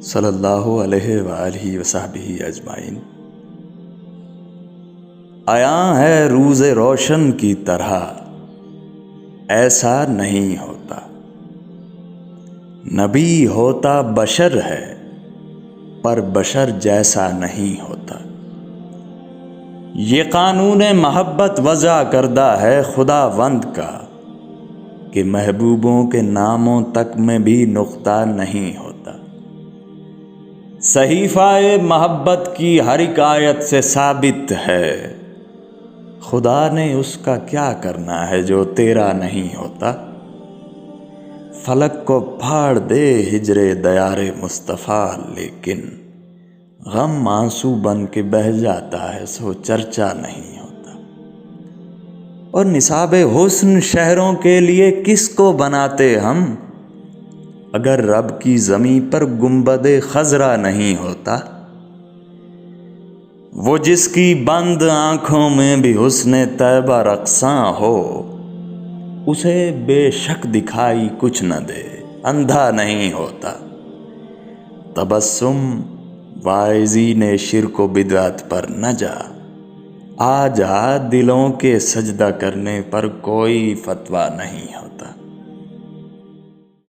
صلی اللہ علیہ وآلہ وصحبہ اجمعین۔ عیاں ہے روز روشن کی طرح، ایسا نہیں ہوتا۔ نبی ہوتا بشر ہے، پر بشر جیسا نہیں ہوتا۔ یہ قانون محبت وضع کردہ ہے خداوند کا، کہ محبوبوں کے ناموں تک میں بھی نقطہ نہیں ہوتا۔ صحیفہ محبت کی ہر ایک آیت سے ثابت ہے، خدا نے اس کا کیا کرنا ہے جو تیرا نہیں ہوتا۔ فلک کو پھاڑ دے ہجر دیار مصطفیٰ، لیکن غم آنسو بن کے بہہ جاتا ہے، سو چرچا نہیں ہوتا۔ اور نصاب حسن شہروں کے لیے کس کو بناتے ہم، اگر رب کی زمین پر گنبد خضرا نہیں ہوتا۔ وہ جس کی بند آنکھوں میں بھی حسن طیبہ رقصاں ہو، اسے بے شک دکھائی کچھ نہ دے، اندھا نہیں ہوتا۔ تبسم واعظین شرک و بدعت پر نہ جا، آ جا دلوں کے سجدہ کرنے پر کوئی فتویٰ نہیں ہوتا۔